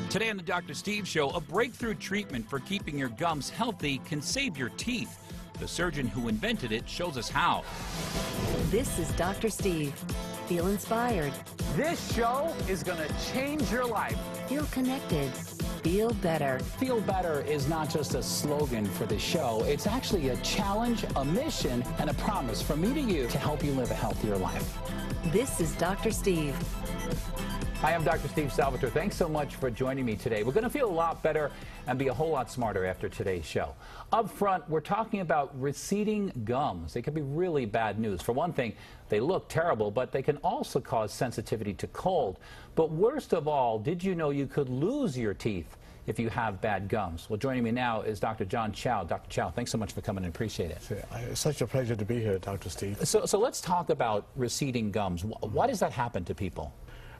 Today on the Dr. Steve Show, a breakthrough treatment for keeping your gums healthy can save your teeth. The surgeon who invented it shows us how. This is Dr. Steve. Feel inspired. This show is going to change your life. Feel connected. Feel better. Feel better is not just a slogan for the show. It's actually a challenge, a mission, and a promise from me to you to help you live a healthier life. This is Dr. Steve. Hi, I'm Dr. Steve Salvatore. Thanks so much for joining me today. We're going to feel a lot better and be a whole lot smarter after today's show. Up front, we're talking about receding gums. They can be really bad news. For one thing, they look terrible, but they can also cause sensitivity to cold. But worst of all, did you know you could lose your teeth if you have bad gums? Well, joining me now is Dr. John Chao. Dr. Chao, thanks so much for coming and appreciate it. It's such a pleasure to be here, Dr. Steve. So let's talk about receding gums. Why does that happen to people?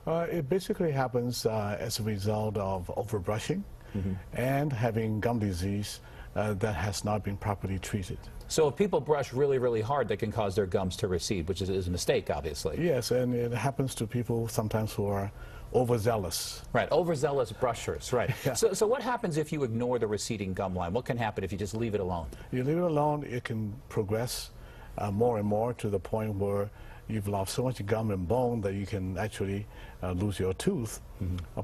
It basically happens as a result of overbrushing and having gum disease that has not been properly treated. So if people brush really, really hard, that can cause their gums to recede, which is a mistake, obviously. Yes, and it happens to people sometimes who are overzealous. Right, overzealous brushers, right. Yeah. So what happens if you ignore the receding gum line? What can happen if you just leave it alone? You leave it alone, it can progress more and more to the point where you've lost so much gum and bone that you can actually lose your tooth.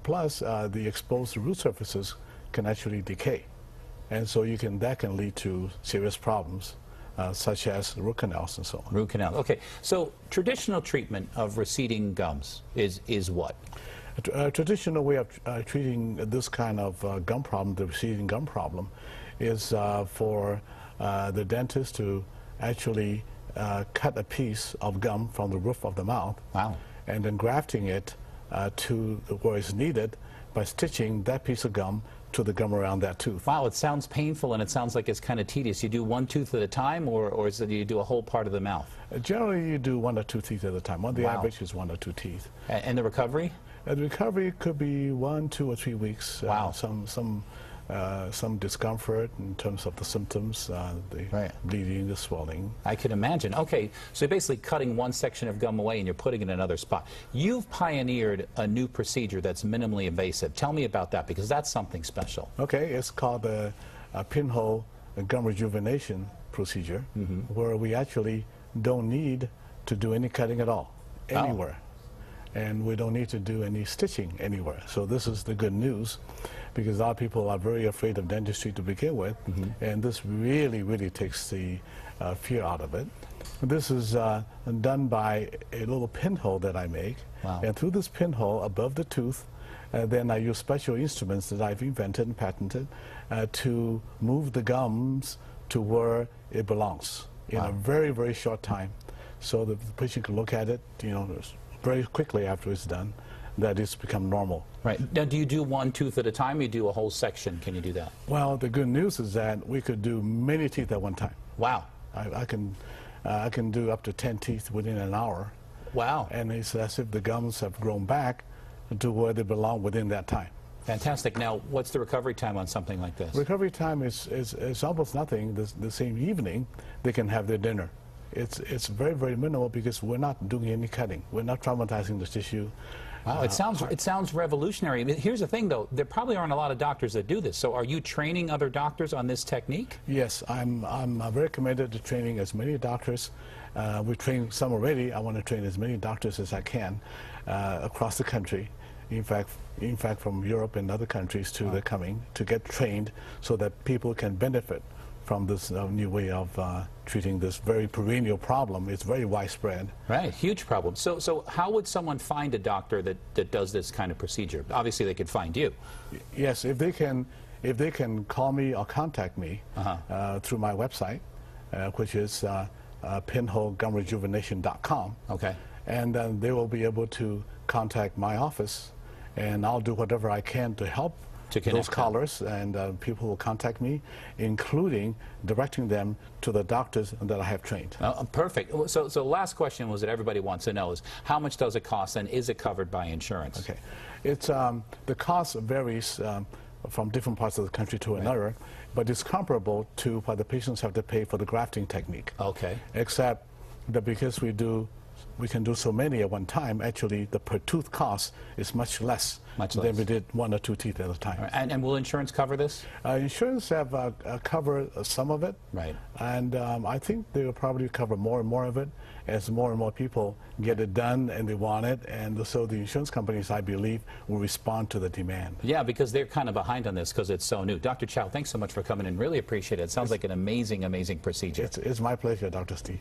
Plus, the exposed root surfaces can actually decay. And so that can lead to serious problems, such as root canals and so on. Root canal. Okay. So traditional treatment of receding gums is what? A traditional way of treating this kind of gum problem, the receding gum problem, is for the dentist to actually cut a piece of gum from the roof of the mouth. Wow. And then grafting it to where it's needed by stitching that piece of gum to the gum around that tooth. Wow, it sounds painful and it sounds like it's kind of tedious. You do one tooth at a time, or is it you do a whole part of the mouth? Generally, you do 1 or 2 teeth at a time. The Wow. average is 1 or 2 teeth. And the recovery? The recovery could be 1, 2, or 3 weeks. Wow. Some discomfort in terms of the symptoms, the Right. bleeding, the swelling. I can imagine. Okay, so you're basically cutting one section of gum away and you're putting it in another spot. You've pioneered a new procedure that's minimally invasive. Tell me about that, because that's something special. Okay, it's called the Pinhole Gum Rejuvenation procedure, where we actually don't need to do any cutting at all, anywhere. And we don't need to do any stitching anywhere. So this is the good news, because a lot of people are very afraid of dentistry to begin with, and this really, really takes the fear out of it. This is done by a little pinhole that I make, Wow. and through this pinhole above the tooth, then I use special instruments that I've invented and patented to move the gums to where it belongs in Wow. a very, very short time, so that the patient can look at it, very quickly after it's done, that it's become normal. Right. Now, do you do one tooth at a time, or you do a whole section? Can you do that? Well, the good news is that we could do many teeth at one time. Wow. I can do up to 10 teeth within an hour, Wow. and it's as if the gums have grown back to where they belong within that time. Fantastic. Now, what's the recovery time on something like this? Recovery time is almost nothing. The same evening, they can have their dinner. It's very, very minimal, because we're not doing any cutting. We're not traumatizing the tissue. Wow, it sounds revolutionary. I mean, here's the thing, though. There probably aren't a lot of doctors that do this. So are you training other doctors on this technique? Yes, I'm very committed to training as many doctors. We've trained some already. I want to train as many doctors as I can across the country. In fact, from Europe and other countries too, they're coming to get trained so that people can benefit from this new way of treating this very perennial problem. It's very widespread. Right, huge problem. So how would someone find a doctor that does this kind of procedure? Obviously, they could find you. Yes, if they can call me or contact me through my website, which is pinholegumrejuvenation.com. Okay. And then they will be able to contact my office, and I'll do whatever I can to help those callers, and people will contact me, including directing them to the doctors that I have trained. Perfect. So last question was that everybody wants to know is, how much does it cost, and is it covered by insurance? Okay. It's the cost varies from different parts of the country to another, but it's comparable to what the patients have to pay for the grafting technique. Okay. Except that because we do We can do so many at one time. Actually, the per tooth cost is much less than we did 1 or 2 teeth at a time. Right. And will insurance cover this? Insurance have covered some of it. Right. And I think they will probably cover more and more of it as more and more people get it done and they want it. And so the insurance companies, I believe, will respond to the demand. Yeah, because they're kind of behind on this because it's so new. Dr. Chao, thanks so much for coming in. Really appreciate it. It sounds like an amazing, amazing procedure. It's my pleasure, Dr. Steve.